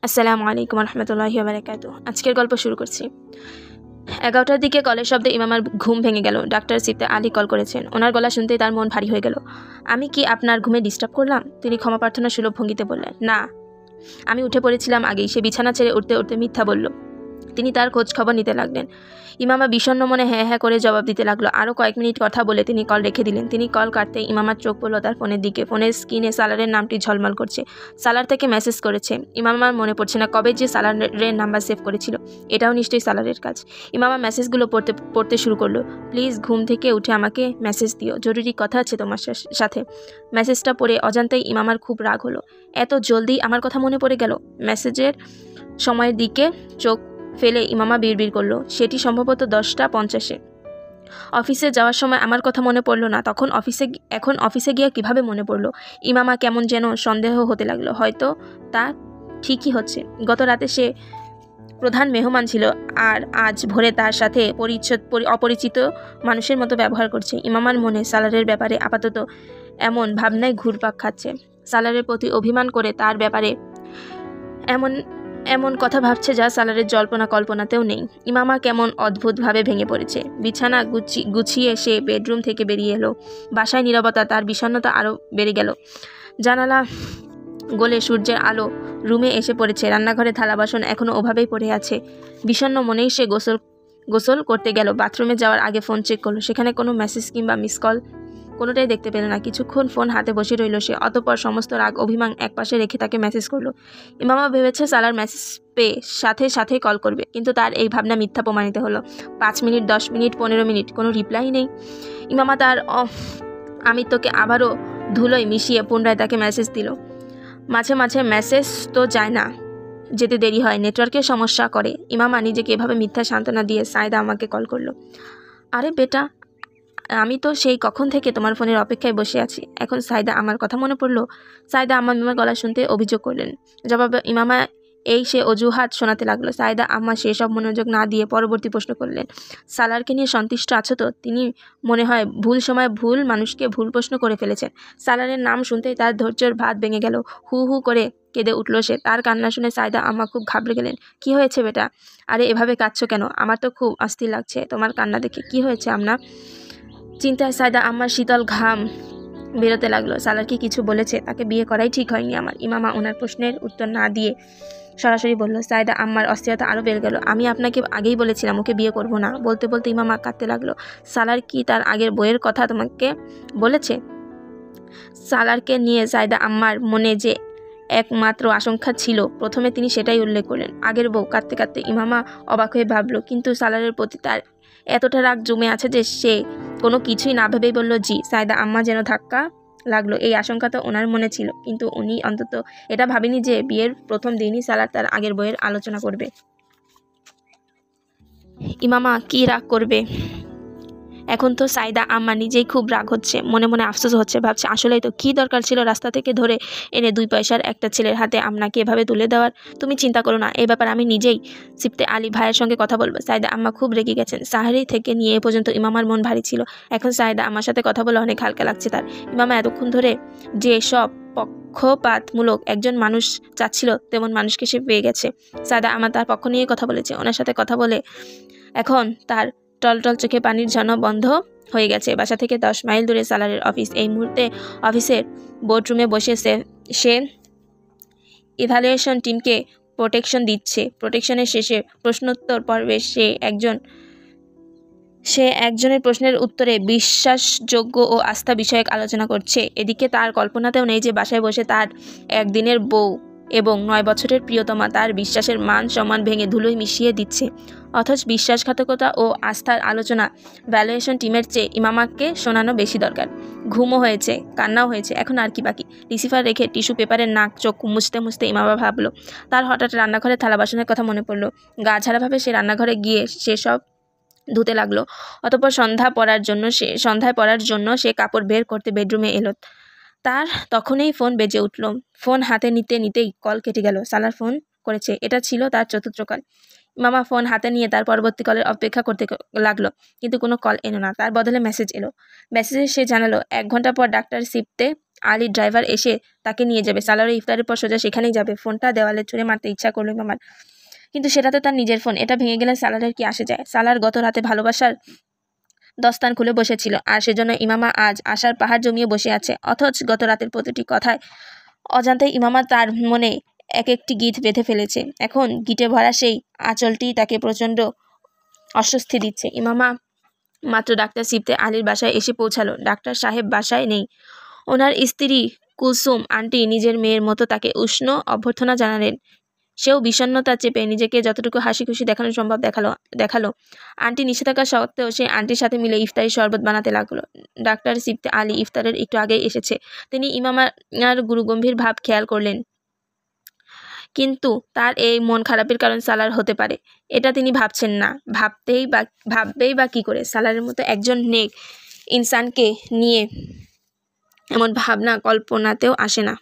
আসসালামু আলাইকুম রহমতুল্লাহি ওয়া বারাকাতুহু। আজকের গল্প শুরু করছি। 11টার দিকে কলের শব্দে ইমামার ঘুম ভেঙে গেল। ডাক্তার সিফতে আলী কল করেছেন। ওনার গলা শুনতেই তার মন ভারী হয়ে গেল। আমি কি আপনার ঘুমে ডিস্টার্ব করলাম? তিনি ক্ষমা প্রার্থনা সুলভ ভঙ্গিতে বললেন, না, আমি উঠে পড়েছিলাম আগেই। সে বিছানা ছেড়ে উঠতে উঠতে মিথ্যা বলল। তিনি তার খোঁজ খবর নিতে লাগলেন। ইমামা বিষণ্ণ মনে হ্যাঁ হ্যাঁ করে জবাব দিতে লাগলো। আরও কয়েক মিনিট কথা বলে তিনি কল রেখে দিলেন। তিনি কল কাটতে ইমামার চোখ পড়ল তার ফোনের দিকে। ফোনের স্ক্রিনে সালারের নামটি ঝলমল করছে। সালার থেকে মেসেজ করেছে। ইমামার মনে পড়ছে না কবে যে সালারের নাম্বার সেভ করেছিল। এটাও নিশ্চয়ই সালারের কাজ। ইমামা মেসেজগুলো পড়তে শুরু করলো। প্লিজ ঘুম থেকে উঠে আমাকে মেসেজ দিও, জরুরি কথা আছে তোমার সাথে। মেসেজটা পড়ে অজান্তেই ইমামার খুব রাগ হলো। এত জলদি আমার কথা মনে পড়ে গেল। মেসেজের সময়ের দিকে চোখ ফেলে ইমামা বিড়বিড় করলো, সেটি সম্ভবত 10:50। অফিসে যাওয়ার সময় আমার কথা মনে পড়লো না, এখন অফিসে গিয়ে কিভাবে মনে পড়লো? ইমামা কেমন যেন সন্দেহ হতে লাগলো। হয়তো তা ঠিকই হচ্ছে। গত রাতে সে প্রধান মেহমান ছিল আর আজ ভোরে তার সাথে অপরিচিত মানুষের মতো ব্যবহার করছে। ইমামার মনে সালারের ব্যাপারে আপাতত এমন ভাবনায় ঘুরপাক খাচ্ছে। সালারের প্রতি অভিমান করে তার ব্যাপারে এমন কথা ভাবছে যা সালারের জল্পনা কল্পনাতেও নেই। ইমামা কেমন অদ্ভুতভাবে ভেঙে পড়েছে। বিছানা গুছিয়ে সে বেডরুম থেকে বেরিয়ে এলো। বাসায় নীরবতা, তার বিষণ্ণতা আরও বেড়ে গেল। জানালা গলে সূর্যের আলো রুমে এসে পড়েছে। রান্নাঘরে থালা বাসন এখনও ওভাবেই পড়ে আছে। বিষণ্ণ মনেই সে গোসল করতে গেল। বাথরুমে যাওয়ার আগে ফোন চেক করলো। সেখানে কোনো মেসেজ কিংবা মিস কল কোনোটাই দেখতে পেল না। কিছুক্ষণ ফোন হাতে বসে রইল সে। অতঃপর সমস্ত রাগ অভিমান একপাশে রেখে তাকে মেসেজ করলো। ইমামা ভেবেছে সালার মেসেজ পেয়ে সাথে কল করবে, কিন্তু তার এই ভাবনা মিথ্যা প্রমাণিত হলো। 5 মিনিট, 10 মিনিট, 15 মিনিট, কোনো রিপ্লাই নেই। ইমামা তার আমিত্বকে আবারও ধুলোয় মিশিয়ে পুনরায় তাকে মেসেজ দিল। মাঝে মাঝে মেসেজ তো যায় না, যেতে দেরি হয়, নেটওয়ার্কের সমস্যা করে। ইমামা নিজেকে এভাবে মিথ্যা সান্ত্বনা দিয়ে সায়দা আমাকে কল করলো। আরে বেটা, আমি তো সেই কখন থেকে তোমার ফোনের অপেক্ষায় বসে আছি। এখন সায়দা আমার কথা মনে পড়লো? সায়দা আম্মা মিমার গলা শুনতে অভিযোগ করলেন। জবাবে ইমামা সে অজুহাত শোনাতে লাগলো। সায়দা আম্মা সেসব মনোযোগ না দিয়ে পরবর্তী প্রশ্ন করলেন, সালারকে নিয়ে সন্তুষ্ট আছো তো? তিনি মনে হয় ভুল সময় ভুল মানুষকে ভুল প্রশ্ন করে ফেলেছেন। সালারের নাম শুনতেই তার ধৈর্যের ভাত ভেঙে গেল। হু হু করে কেঁদে উঠল সে। তার কান্না শুনে সায়দা আম্মা খুব ঘাবড়ে গেলেন। কি হয়েছে বেটা? আরে এভাবে কাঁদছো কেন? আমার তো খুব অস্থির লাগছে তোমার কান্না দেখে। কি হয়েছে আম্মা? চিন্তায় সায়দা আম্মার শীতল ঘাম বেরোতে লাগলো। সালার কি কিছু বলেছে? তাকে বিয়ে করাই ঠিক হয়নি আমার। ইমামা ওনার প্রশ্নের উত্তর না দিয়ে সরাসরি বলল। সায়দা আম্মার অস্থিরতা আরও বেড়ে গেল। আমি আপনাকে আগেই বলেছিলাম ওকে বিয়ে করব না। বলতে বলতে ইমামা কাঁদতে লাগলো। সালার কি তার আগের বইয়ের কথা তোমাকে বলেছে? সালারকে নিয়ে সায়দা আম্মার মনে যে একমাত্র আশঙ্কা ছিল, প্রথমে তিনি সেটাই উল্লেখ করলেন, আগের বউ। কাঁদতে কাঁদতে ইমামা অবাক হয়ে ভাবল, কিন্তু সালারের প্রতি তার এতটা রাগ জমে আছে যে সে কোনো কিছুই না ভেবেই বলল জি। সায়দা আম্মা যেন ধাক্কা লাগলো। এই আশঙ্কা তো ওনার মনে ছিল, কিন্তু উনি অন্তত এটা ভাবেনি যে বিয়ের প্রথম দিনই সালার তার আগের বইয়ের আলোচনা করবে। ইমামা কি রাগ করবে? এখন তো সায়দা আম্মা নিজেই খুব রাগ হচ্ছে, মনে মনে আফসোস হচ্ছে। ভাবছে আসলেই তো কি দরকার ছিল রাস্তা থেকে ধরে এনে 2 পয়সার একটা ছেলের হাতে আপনাকে এভাবে তুলে দেওয়ার। তুমি চিন্তা করো না, এই ব্যাপার আমি নিজেই সিফতে আলী ভাইয়ের সঙ্গে কথা বলবো। সায়দা আম্মা খুব রেগে গেছেন। সাহারি থেকে নিয়ে এ পর্যন্ত ইমামার মন ভারী ছিল। এখন সায়দা আম্মার সাথে কথা বলে অনেক হালকা লাগছে তার। ইমামা এতক্ষণ ধরে যে সব পক্ষপাতমূলক একজন মানুষ চাচ্ছিল, তেমন মানুষকে সে পেয়ে গেছে। সায়দা আম্মা তার পক্ষ নিয়ে কথা বলেছে। ওনার সাথে কথা বলে এখন তার টলটল চোখে পানির ঝর্ণা বন্ধ হয়ে গেছে। বাসা থেকে 10 মাইল দূরে সালারের অফিস। এই মুহূর্তে অফিসের বোর্ডরুমে বসে সে ইভ্যালুয়েশন টিমকে প্রোটেকশন দিচ্ছে। প্রোটেকশনের শেষে প্রশ্নোত্তর পর্বে সে একজনের প্রশ্নের উত্তরে বিশ্বাসযোগ্য ও আস্থা বিষয়ক আলোচনা করছে। এদিকে তার কল্পনাতেও নেই যে বাসায় বসে তার একদিনের বউ এবং 9 বছরের প্রিয়তমা তার বিশ্বাসের মান সম্মান ভেঙে ধুলোয় মিশিয়ে দিচ্ছে। অথচ বিশ্বাসঘাতকতা ও আস্থার আলোচনা ভ্যালুয়েশন টিমের চেয়ে ইমামাকে শোনানো বেশি দরকার। ঘুমও হয়েছে, কান্নাও হয়েছে, এখন আর কি বাকি? রিসিভার রেখে টিস্যু পেপারের নাক চোখ মুছতে মুছতে ইমামা ভাবলো। তার হঠাৎ রান্নাঘরে থালা বাসনের কথা মনে পড়লো। গা ঝাড়াভাবে সে রান্নাঘরে গিয়ে সেসব ধুতে লাগলো। অতঃপর সন্ধ্যায় পড়ার জন্য সে কাপড় বের করতে বেডরুমে এলো। তার তখনই ফোন বেজে উঠল। ফোন হাতে নিতেই কল কেটে গেল। সালার ফোন করেছে। এটা ছিল তার চতুর্থ কল। মামা ফোন হাতে নিয়ে তার পরবর্তী কলের অপেক্ষা করতে লাগলো, কিন্তু কোনো কল এলো না। তার বদলে মেসেজ এলো। মেসেজে সে জানালো 1 ঘন্টা পর ডাক্তার শিফটে আলীর ড্রাইভার এসে তাকে নিয়ে যাবে। সালারও ইফতারের পর সোজা সেখানেই যাবে। ফোনটা দেওয়ালে ছুঁড়ে মারতে ইচ্ছা করলো মামার, কিন্তু সেটা তো তার নিজের ফোন। এটা ভেঙে গেলে সালারের কি আসে যায়? সালার গত রাতে ভালোবাসার দস্তান খুলে বসেছিল, আর সেজন্য ইমামা আজ আশার পাহাড় জমিয়ে বসে আছে। অথচ গত রাতের প্রতিটি কথায় অজান্তে ইমামা তার মনে এক একটি গীত বেঁধে ফেলেছে। এখন গীতে ভরা সেই আঁচলটি তাকে প্রচণ্ড অস্বস্তি দিচ্ছে। ইমামা মাত্র ডাক্তার শিফটে আলীর বাসায় এসে পৌঁছালো। ডাক্তার সাহেব বাসায় নেই। ওনার স্ত্রী কুলসুম আন্টি নিজের মেয়ের মতো তাকে উষ্ণ অভ্যর্থনা জানালেন। সেও বিষণ্ণতা চেপে নিজেকে যতটুকু হাসি খুশি দেখানো সম্ভব দেখালো। আন্টি নিষেধাজ্ঞা সত্ত্বেও সে আন্টির সাথে মিলে ইফতারি শরবত বানাতে লাগলো। ডাক্তার শিফটে আলী ইফতারের একটু আগেই এসেছে। তিনি ইমামার গুরুগম্ভীর ভাব খেয়াল করলেন, কিন্তু তার এই মন খারাপের কারণ সালার হতে পারে এটা তিনি ভাবছেন না। ভাববেই বা কী করে? সালারের মতো একজন নেক ইনসানকে নিয়ে এমন ভাবনা কল্পনাতেও আসে না।